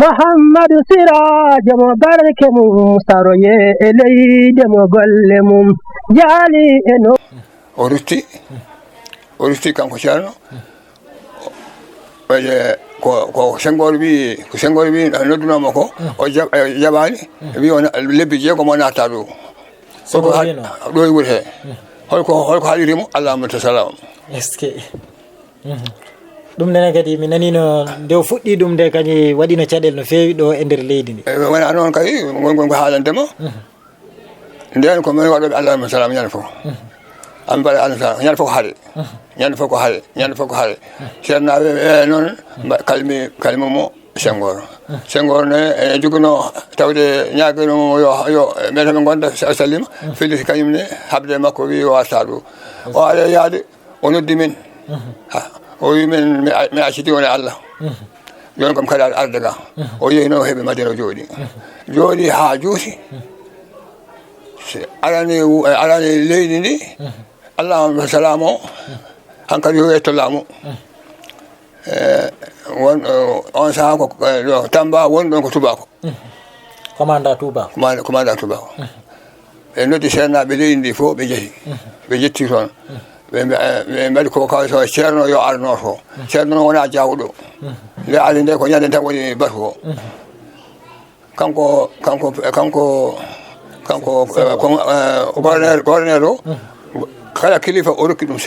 muhammadu sirajo mo barke mum saroye e leyde mo golle mum jaali e no o rutti kanko ceerno ko Senghor wi noddunoma ko o jaɓani wi on lebbi jeego mo natta ɗo ɗo e wuuri he holko haalirimo allahumma tasalam est ce que ɗum nene kadi mi nanino nde o fuɗɗi ɗum nde kañi waɗino caɗele no feewi ɗo e nder leydi ndi wona noon kadi gongon ko haalandema nden ko min waɗoɓe allahumma salam ñande fof an mbaɗa allah ñande fof ko haade ñande fof ko haade ceernaɓe noon kalmi mo Senghor ne ene joguino tawde ñaguinomo yo meta ɓe gonda sallima felliti kañum ne habde makko wi o arta ɗo o ara yaade o noddi min o wi min mi acciti woni Allah joni kam kadi arde ga o yeyno heeɓe Madina jooɗi ha juuti arani leydi ndi allahumma salam o hankkadi yo yetto laamu on saha ko Tamba woni ɗon ko tubako commandant tubako ɓe noddi seernaɓe leydi ndi fof ɓe jeehi ɓe jetti toon ɓe mbaɗi ko kaw ceerno yo arno to ceerno noon wona jawɗo nde ari nde ko ñande tan woni batu o kanko gouverneur o kala kilifa o rokki ɗum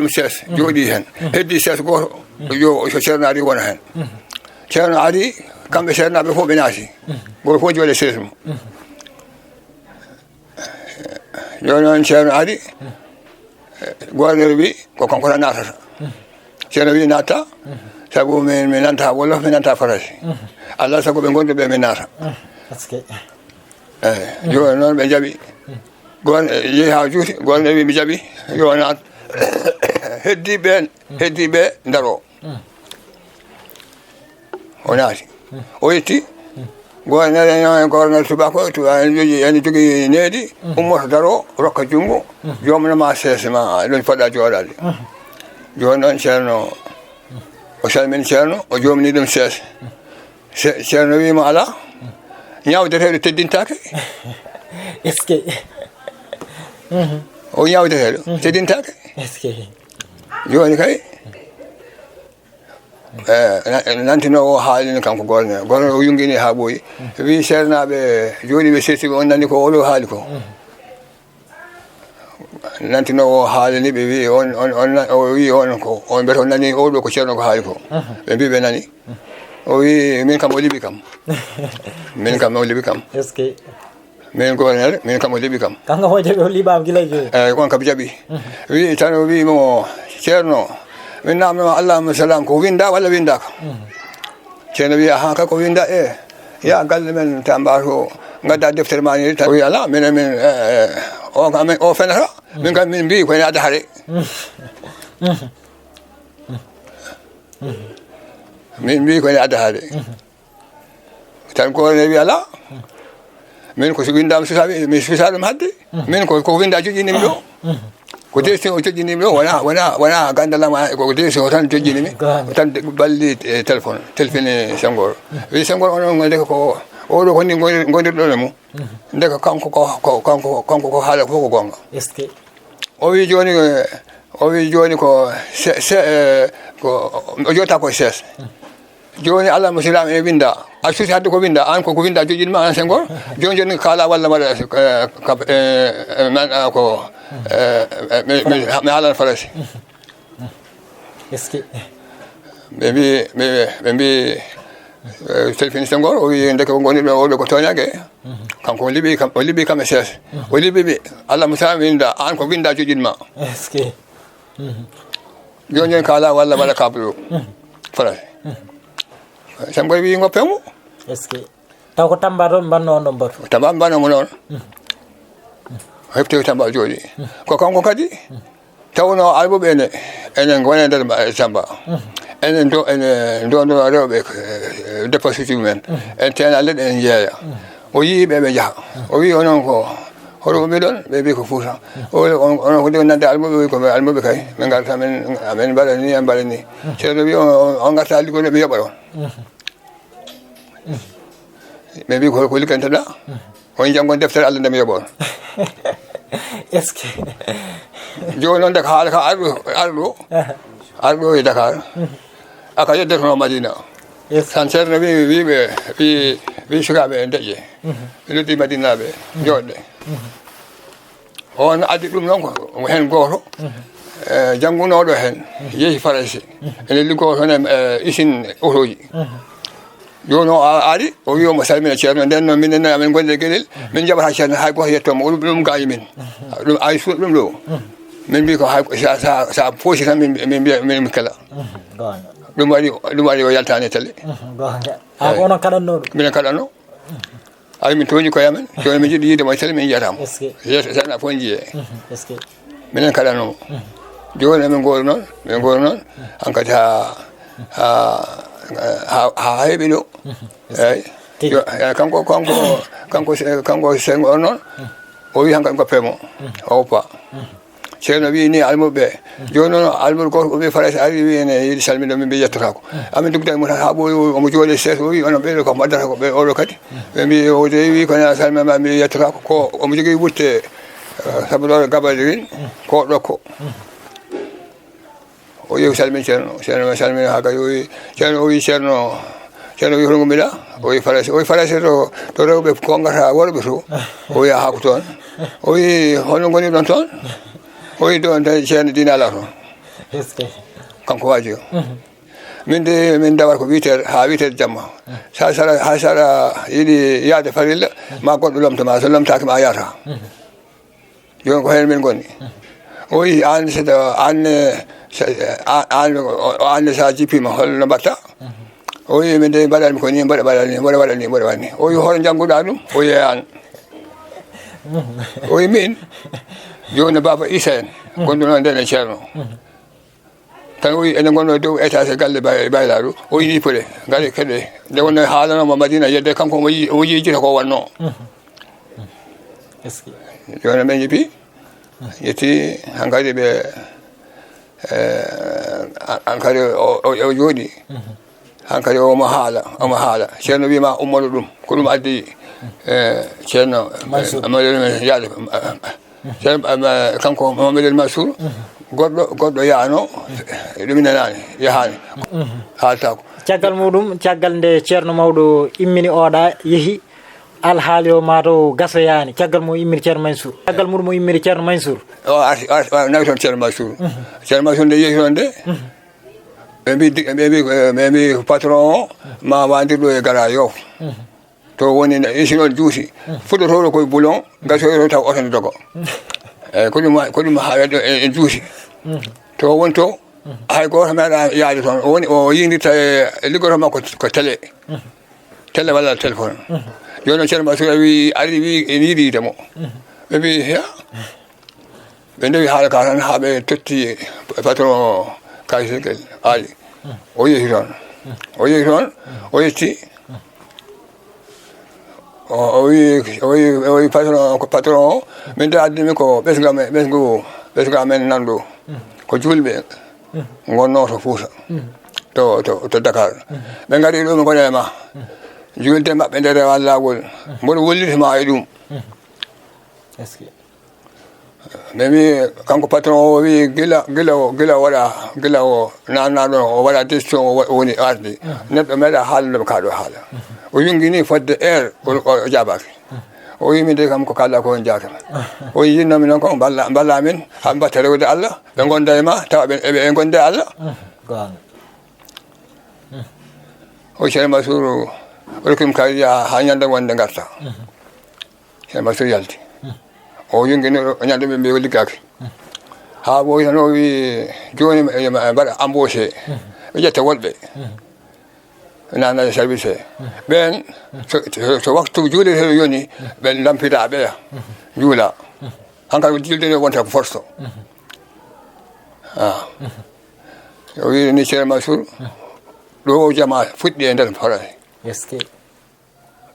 sees jooɗi hen heddi sees goto yo ceerno ari wona hen ceerno ari kamɓe ceernaɓe fof ɓe naati goto fof jooɗe sees mum joni noon ceerno ari gouverneur wi ko kanko tan natata ceerno wi natta saabu mi nanta wolof mi nanta français allah sago ɓe gonde ɓe min naata eyyi joni noon ɓe jaaɓi yeehi ha juuti gouverneur wi mi jaaɓi yo naat heddiɓe daro o naati o yetti gouverneur tubako ene jogui needi ummoto daro rokka junggo jomnoma seese ma ɗon poɗɗa jooɗade joni noon ceerno o salmini ceerno o jomni ɗum seese ceerno wima ala ñawdeteɗo teddintake est ce que o ñawdeteɗo teddintake est ce que joni kay nantinowo haalino kanko gouverneur o yungini ha ɓooyi wi ceernaɓe joni ɓe setti on nani ko oɗo haali ko nantinowo haalini ɓe wi o wi on ko on mbiyata on nani oɗo ko ceerno ko haali ko ɓe mbi ɓe nani o wi min kam o liɓi kam est ce que min gouverneur min kam o liɓi kam kanko fo jaɓi o liɓama guila joni eyyi on kam jaɓi wi tan o wimo ceerno min namdoma allahumma salam ko winda walla windaka ceerno wi aha ka ko winda ya galle men Tamba to gadda deftere ma ni tan o wi ala minen min o fenata min kam min mbi koyne adda haare min mbi koyne adda haare tan ko ne wi ala min ko so windama susaɓe mi susa ɗum hadde min ko winda joƴinimi ɗo ko destin o joƴinimi ɗo wona gandalama ko destin o tan joƴinimi tan balli téléphone telfini Senghor wi Senghor onon ndeka ko oɗo ko ni gondirɗon e mum ndeka kanko ko haala fof ko gonga est ce que o wi joni ko o jota koye sees joni allah musidɗam e winda a suuti hadde ko winda an koko winda joƴinma an Senghor joni kala walla mbaɗa ko mi haalan français est ce que ɓe mbi telfini Senghor o wi ndeke gonirɓe oɗo ko toñage kanko o liɓi kam e sees o liɓiɓe allah musidɗam winda an ko winda joƴinma est ce que joni kala walla mbaɗa kablo français Senghor wi goppemo est ce que taw ko Tamba ɗon mbanno on ɗon batu Tamba mbanomo noon hefte Tamba jooɗi ko kanko kadi tawno alɓuɓe enen gone nder Tamba enen dono rewɓe dépositi mumen en tena leɗɗe en jeeya o yii ɓe ɓe jaaha o wi onon ko hoɗo ɓe ɗon ɓe mbi ko Fouta on ko nande almuɓe ko almuɓe kay ɓe garta amen mbaɗa ni en mbaɗa ni ceerno wi on garta liggoɗo ɓe yoɓa on ɓe mbi ko ligganteɗa on janggon deftere Allah nde mi yoɓa on est ce que joni noon de ko haala ka arɗo e Dakar aka yeddetono Madina tan ceerno wi sukaɓe deƴƴe ɓe loddi Madinaɓe jooɗɗe on addi ɗum noon ko hen goto janggunoɗo hen yeehi Faransi ene liggo toon e usine otoji joni o ari o wi omo salmina ceerno nden noon minen amen gonɗe gueɗel min jaɓata ceerno hay goto yettomo ɗum gañi min ɗum ay suuɗ ɗum ɗo min mbi ko hay sa poosi tan min mbiya min kala ɗum waɗi o yaltani télé onon kaɗanno ɗum minen kaɗanno ay min toñi koye amen joni min jiɗi yidemo e télé min yiyatamo seeɗa fof jiiye minen kaɗannomo joni emin gori noon han kadi ha heeɓi ɗo eyyi kanko seng on noon o wi han kadi goppemo o woppa ceerno wi ni almuɓe joni noon almuɗo goto o wi Faransi ari wi ene yiiɗi salminde min mbi yettotako amin dugdani mo tan ha ɓooyi omo jooɗi seeɗa o wi onon ɓeɗo ko waddata ko ɓe oɗo kadi ɓe mbi o de wi kona salmima mbi yettotako ko omo jogui wutte saabu ɗo gabalde win ko ɗokko o yewi salmin ceerno salmini ha kadi o wi ceerno wi hono mbiɗa o wi Faransi to rewɓe kongata worɓe to o wi a haako toon o wi holno goni ɗon toon o wi ɗon tan ceerno dina ala toon kanko waaji o min dawata ko 8 heures ha 8 heures jamma ha sara yiiɗi yaade farilla ma goɗɗo lomtoma so lomtaki ma yata joni ko hen min gonni o wi anne sa jippima holno mbatta o wi min de mbaɗanmi ko ni mboɗo waɗa ni o wi hoto jangguɗa ɗum o wi an o wi min joni baba Issa en gonɗuno nden e ceerno tan o wi ene gonno dow étage galle baylaɗo o wi yippode gaɗe keɗe nde wonno haalanoma Madina yedde kanko o yijita ko wanno joni men jippi yetti hankadi ɓe hankadi o jooɗi hankadi omo haala ceerno wima ummoɗo ɗum ko ɗum addi ceerno yaade kanko Mamadou Mansour goɗɗo yahano ɗum nenani yahani haaltako caggal muɗum caggal nde ceerno mawɗo immini oɗa yeehi alhaali o mataw gasoyani caggal mo immiri ceerno Mansour caggal muɗum o immiri ceerno Mansour o nawi toon ceerno Mansour nde yeehi toon nde ɓe mbi patron o ma wandirɗo e gara Yoff to woni usine on juuti fuɗɗotoɗo koye boulon gasoyto taw oto ne dogo eyyi ko ɗum haɗo e juuti to woni to hay goto meeɗa yaade toon o yindirta e liggoto makko ko télé walla téléphone joni noon ceerno Mansour ari wi ene yiiɗi yidemo ɓe mbi ya ɓe ndewi haala ka tan ha ɓe totti patron kaysekel aali o yeehi toon o yetti o wi patron o min de addimi ko ɓesgu amen nanɗo ko julɓe gonno to Fouta to Dakar ɓe gari ɗo mi gona e ma julde maɓɓe nde rewa lawol mboɗo wollitama e ɗum mimi kanko patron o wi gila o nannaɗo o waɗa décision o woni ardi neɗɗo meeɗa haalanoɓe kaɗo haala o yungini fodde o jabaki o wi min de kam ko kalɗa ko on jakama o yinnomi noon ko balla min ha mbatta rewde Allah ɓe gonda e ma tawa ɓe gonde Allah o ceerno Mansour oɗokim kadi ha ñande wonde garta ceerno Mansour yalti o yungini ñande ɓe mbi o liggaki ha ɓooyi tan o wi joni mbaɗa embauché ɓe ƴetta wolɓe nana service he ɓen so waktu juuɗe he yoni ɓe lampita ɓeya juula hankkadi jilde wonta ko force o wi ni ceerno Mansour ɗo o jama fuɗɗi e nder Faransi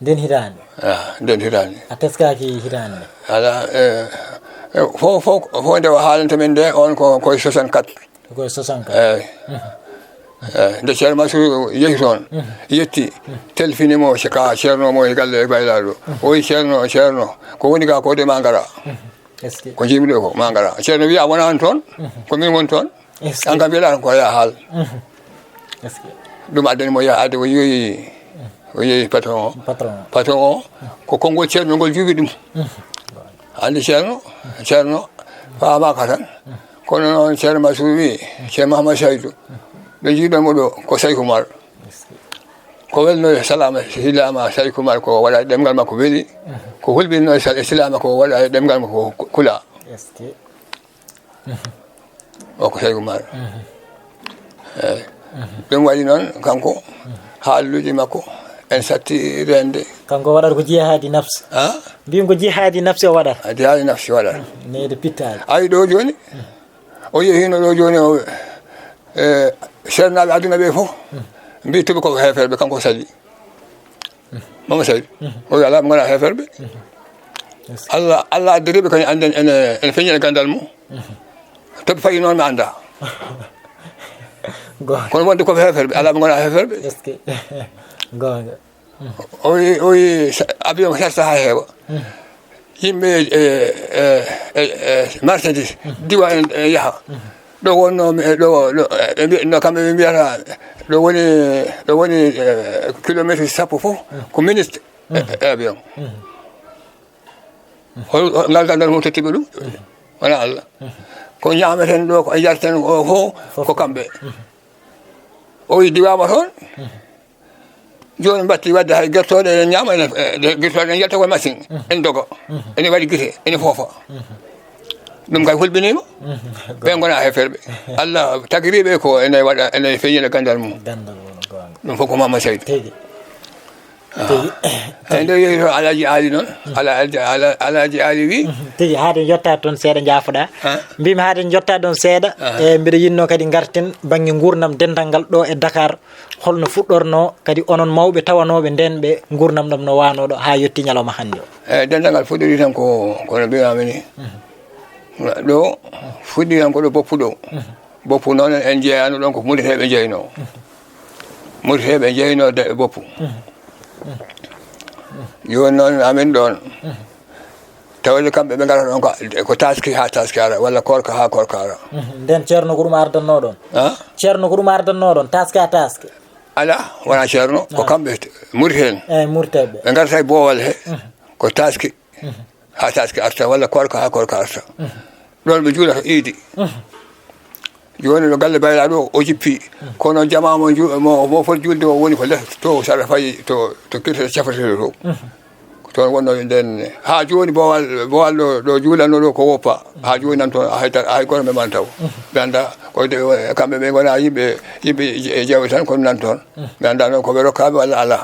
nden hitande nden hitande a teskaki hitande ala fo nde o haalanta men nde on koye 64 koye 64 eyi nde ceerno Mansour yehi toon yetti telfinimo ka ceerno mo e galle e baylaɗo o wi ceerno ko woni ga ko de ma ngara ko jimi ɗo ko ma ngara ceerno wiya wona on toon ko min woni toon an kam mbiɗa ko ya haal ɗum addani mo yaha adde o yeeyi patron o ko konngol ceerno ngol juuɓi ɗum andi ceerno faamaka tan kono noon ceerno Mansour wi ceerno Mahamadou Saydou ɓe jiiɗonmo ɗo ko Saykou Oumar ko welno salama silama Saykou Oumar ko waɗa e ɗemgal makko weeli ko hulɓinno silama ko waɗa e ɗemgal makko kula o ko Saykou Oumar eyi ɗum waɗi noon kanko haalluji makko en satti rende kanko waɗata ko jihadi nafsi mbimi ko jihadi nafsi o waɗata jihadi nafsi waɗata nede pittade ayi ɗo joni o yehino ɗo joni o ceernaɓe aduna ɓe fof mbi tuɓe koko heferɓe kanko sali mama Saydou o wi ala ɓe gona heferɓe Allah addiriɓe kañum anden ene feññi e gandal mum toɓe fayi noon mi anda kono wonde koɓe heferɓe ala ɓe gona heferɓe gonga o wi avion herta ha heewa yimɓe marchandise diwa en yaaha ɗo wonno no kamɓe ɓe mbiyata ɗo woni kilométre sappo fof ko minute e avion ngal gandal mum tottiɓe ɗum wona Allah ko ñameten ɗo ko jarten o fof ko kamɓe o wi diwama toon joni mbatti wadde hay guertoɗe enen ñaama guertoɗe en yalta koye machine en dogo ene waɗi guite ene foofa ɗum kay hulɓinima ɓe gona heferɓe Allah tagiriɓe ko ene waɗa ene feññina gandal mum ɗum fof ko Mamadou Saydou eyi nde yehi to alaji ali noon alaji ali wi tigi haade jotta toon seeɗa jaafoɗa mbimi haade jotta ɗon seeɗa e mbiɗa yinno kadi garten banggue gurdam dental ngal ɗo e Dakar holno fuɗɗorno kadi onon mawɓe tawanoɓe nden ɓe gurdam ɗam no wanoɗo ha yetti ñalawma hannde o eyyi dental ngal fuɗɗori tan kono mbimami ni ɗo fuɗɗi tan ko ɗo boppu ɗo boppu noon en jeeyano ɗon ko muriteɓe jeyno muriteɓe jeyno boppu joni noon amin ɗon tawde kamɓe ɓe gara ɗon ko taski ha taski ara walla korka ha korka ara nden ceerno ko ɗum ardanno ɗon ceerno ko ɗum ardanno ɗon taski ha taski ala wona ceerno ko kamɓe muriten eyyi murteɓe ɓe garata e boowal he ko taski ha taski arta walla korka ha korka arta ɗon ɓe juulata iidi joni ɗo galle bayla ɗo o jippi kono jama mo foti julde o woni ko less to saɗa fayi to kirtata cafatede to toon wonno nden ha joni bowal ɗo juulanno ɗo ko woppa ha joni nan toon hay goto memani taw ɓe anda kamɓe ɓe gona yimɓe jewɓe tan kono nan toon ɓe anda noon koɓe rokkaɓe walla ala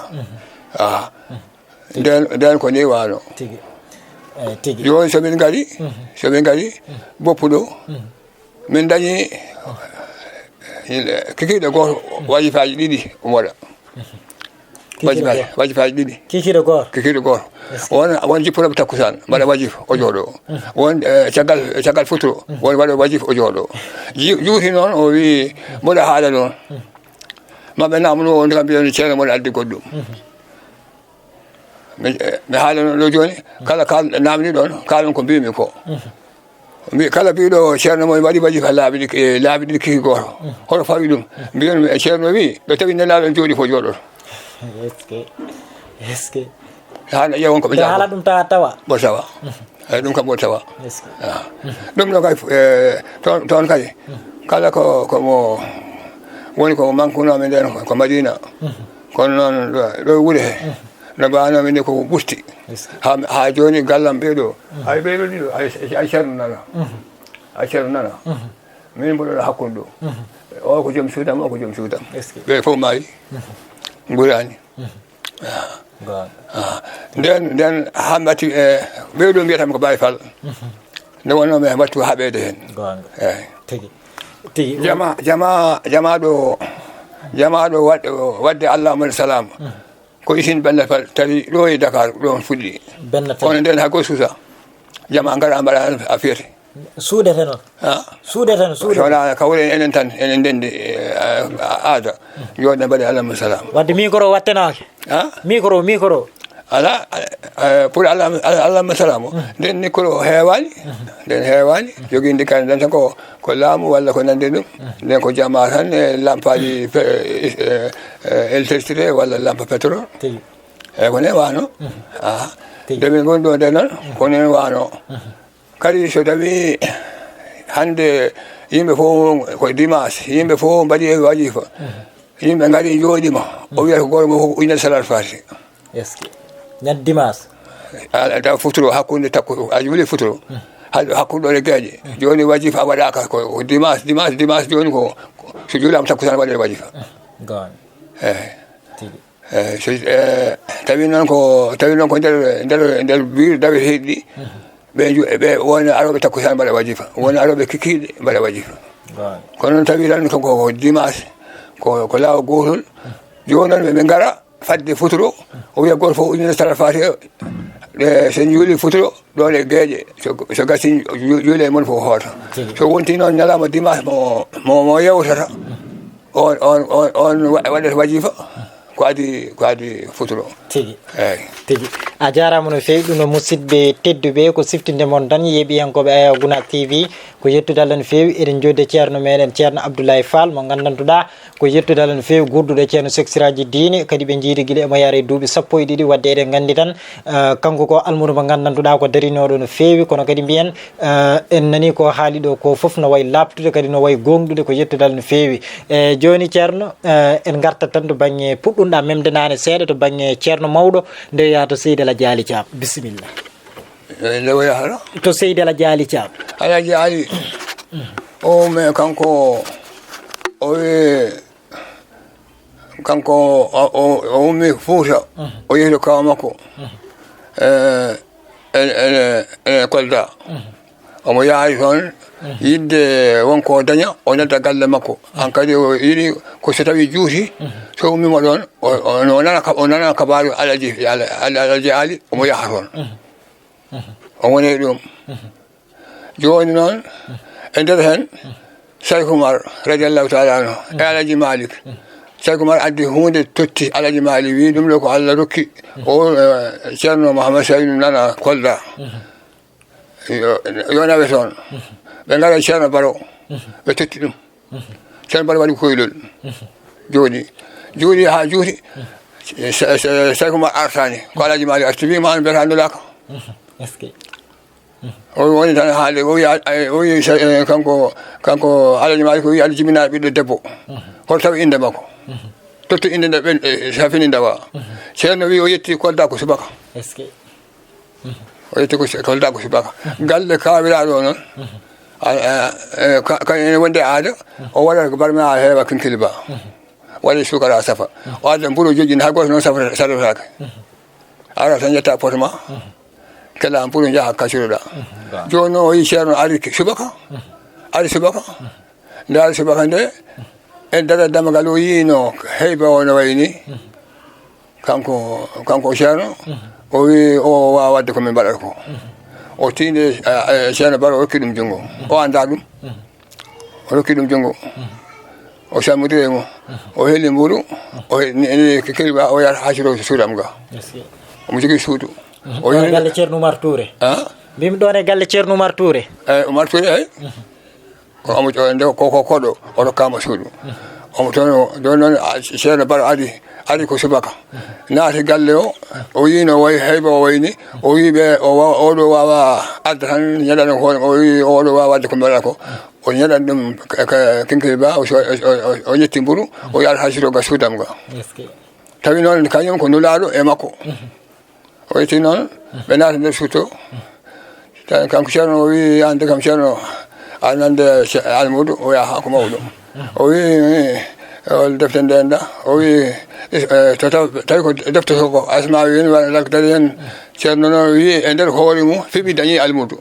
nden ko ni wano joni somin gari boppu ɗo min dañi kikiɗe goto wajifaji ɗiɗi omo waɗa wajifaji ɗiɗi kikiɗe goto won jippunoɓe takkusan mbaɗa wajif o jooɗo won caggal futuro won waɗa wajif o jooɗo juuti noon o wi mboɗa haala noon maɓe namno on kam mbiyano ceerno moɗa addi goɗɗum mi haala noon ɗo joni kala namni ɗon kalon ko mbimi ko kala mbiɗo ceerno mo waɗi wajif ha laabi ɗiɗi kiki goto hoto fawi ɗum mbiyon ceerno wi ɓe tawi nenaɗo jooɗi fo jooɗoto hana ƴewon koɓe haala ɗum tawa ɓo tawa eyyi ɗum kam ɓo tawa ɗum ɗo kay toon kay kala komo woni komo manquenomi nden ko Madina kono noon ɗo wuuri he no mbanomi ni koko ɓurti ha joni gallam ɓeeɗo hay ɓeeɗo ɗiɗo ay ceerno nana min mboɗoɗo hakkude ɗo o ko joom suudam o ko joom suudam ɓe fof maayi gurani nden ha mbatti ɓeeɗo mbiyatami ko Baye Fall nde wonnomi wattu haɓede hen eyyi jama ɗo wadde Allah moni salama ko isin bella fal tawi ɗo e Dakar ɗon fuɗɗi kono nden ha go suusa jama ngara mbaɗa a fiyete suudete noon suudete no suude wona kawren enen tan enen ndendi aada joɗɗe mbaɗe allahma salam wadde micro wattenake micro ala pour allahma salam o nden micro heewani nden heewani joguinde kane nden tan ko laamu walla ko nande ɗum nden ko jama tan e lampaji électricité walla lampa pétrole eyyi ko nen wano nde min goni ɗo nde noon ko nen wano kadi so tawi hande yimɓe fof ko dimanche yimɓe fof mbaɗi e wajifa yimɓe ngari jooɗima o wiyata ko goto mo fof ujunere salat fati ñande dimanche taw futuro hakkude takku a juuli futuro hakkude ɗo e gueeƴe joni wajifa waɗaka ko dimanche joni ko so juulama takkusane waɗe wajifa eyyi so tawi noon ko nder biir dawe heeɗi ɓe wona aroɓe takkusane mbaɗa wajifa wona aroɓe kikiɗe mbaɗa wajifa kono noon tawi tan ko dimanche ko laawa gotol joni noon ɓe ngara fadde futuro o wiya goto fof ujunere salat fati so juuli futuro ɗon e gueeƴe so gasi juule moon fof hoota so wonti noon ñalama dimanche mo yewtata on waɗata wajifa ko adi futuro tigi a jarama no fewi ɗum no musidɓe tedduɓe ko siftinde moon tan yeeɓiyankoɓe aya Gounack TV ko yettude Allah no fewi eɗen jodde ceerno meɗen ceerno Abdoulaye Fall mo gandantuɗa ko yettude Allah no fewi gurduɗo ceerno seksiraji diine kadi ɓe jiidi guila emo yaara e duuɓi 12 wadde eɗen gandi tan kanko ko almudo mo gandantuɗa ko darinoɗo no fewi kono kadi mbiyen en nani ko haali ɗo ko foof no wayi labtude kadi no wayi gonɗude ko yettude Allah no fewi joni ceerno en gartat tan to banggue puɗɗumɗa memdenane seeɗa to banggue ceerno mawɗo nde yaata Seydi Ala Diali Thiam bisimilla ndewo yahata to Seydi Ala Diali Thiam Ala Diali o mais kanko o wi kanko o ummi Fuuta o yehi to kawa makko ene Kolda omo yaari toon yidde wonko daña o nelda galle makko han kadi o yiɗi ko so tawi juuti so ummima ɗon o nana kabaru Alaji Ali omo yaha toon o woni ɗum joni noon e nder hen Cheikh Oumar radiallahu taala anhu e Alaji Malik Cheikh Oumar addi hunde totti Alaji Malik wi ɗum ɗo ko Allah rokki o ceerno Mouhammad Saydou nana Kolda yo nawe toon ɓe ngara ceerno Baro ɓe totti ɗum ceerno Baro waɗi koylol juuɗi ha juuti Cheikh Oumar artani ko Alaji Malik arti wima an mbiyata andulaka o woni tan haalde o wi kanko Alaji Malik o wi aɗa jibinaɗo ɓiɗɗo debbo hoto tawi inde makko tottu inde nde ɓen safini ndawa ceerno wi o yetti Kolda ko subaka o yetti Kolda ko subaka galle kawiraɗo noon kañum wonde aada o waɗata ko barma heewa kinkili ba waɗa sukara safa o adda mburu joƴƴini ha goto noon sadatake ara tan jetta poto ma kela mburu jaaha kasiroɗa joni noon o yi ceerno ari subaka nde ari subaka nde en dara damagal o yino heyba o no wayni kanko ceerno o wi o wawa wadde komin mbaɗata ko o tinde ceerno Baro o rokki ɗum junngo o anda ɗum o rokki ɗum junngo o sammodiri e mo o helli mburu o keliba o yata hasiro suudam ga omo jogui suudu o galle ceerno Oumar Touré mbimi ɗon e galle ceerno Oumar Touré Oumar Touré eyyi omo ko koɗo o rokkama suudu omo toon ɗon noon ceerno Baro ari ko subaka naati galle o yino wayi heyba o wayni o wiɓe oɗo wawa adda tan ñaɗano hoore o wi oɗo wawa wadde ko mbaɗa ko o ñaɗan ɗum kinkili ba o ƴetti mburu o yaata hasiroga suudam ga tawi noon kañum ko nulaɗo e makko o yetti noon ɓe naata nder suuto kanko ceerno o wi ande kam ceerno a nande almudo o yaha ko mawɗo o wi defte ndenda o wi tawi ko defte ko asma wini waɗa dari hen ceerno noon wi e nder hoore mum fiɓi dañi almudo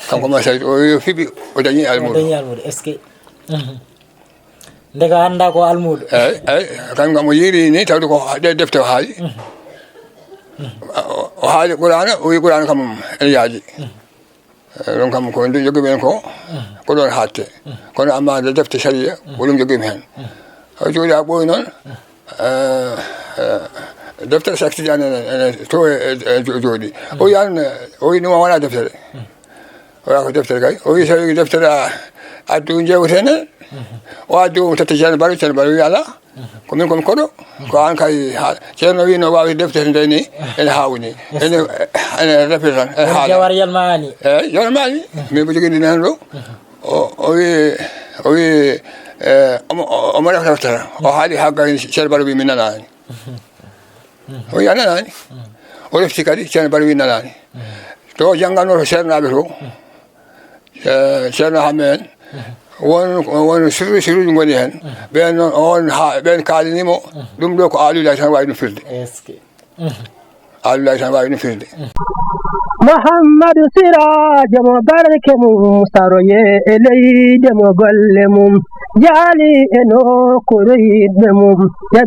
kanko ma Saydou o wi fiɓi o dañi almudo est ce que ndega anda ko almudo eyi kam kam o yiiri ni tawde ko de defte o haali o haali qur'ana o wi qur'ana kam ene yaaji ɗum kam ko ndu jogii men ko ɗon haatte kono amma de defte sharia ko ɗum jogii men o jooɗi ha ɓooyi noon deftere saktiji ene to e jooɗi o wi an o wi ɗum wona deftere o wi ko deftere kay o wi so wi deftere addu jewtene o addi o tetta ceerno Baro wi ala ko min komi koɗo ko an kay ceerno wi no wawi deftere nde ni ene hawni ene refete tan e haala jawar yalmani eyi jawar mani min bo joguidi nan ɗo o wi omo deftere o haali ha gay ceerno Baro wi min nanani o wi a nanani o refti kadi ceerno Baro wi nanani to jangganno to ceernaɓe to ceerno hamme en won sirruji goni hen ɓen noon ɓen kaalinimo ɗum ɗo ko aalulahi tan wawi ɗum firde aalulahi tan wawi ɗum firde Muhammadu Sirajo mo barke mum saroye e leyde mo golle mum jaali e nokkuure yiɗɓe mum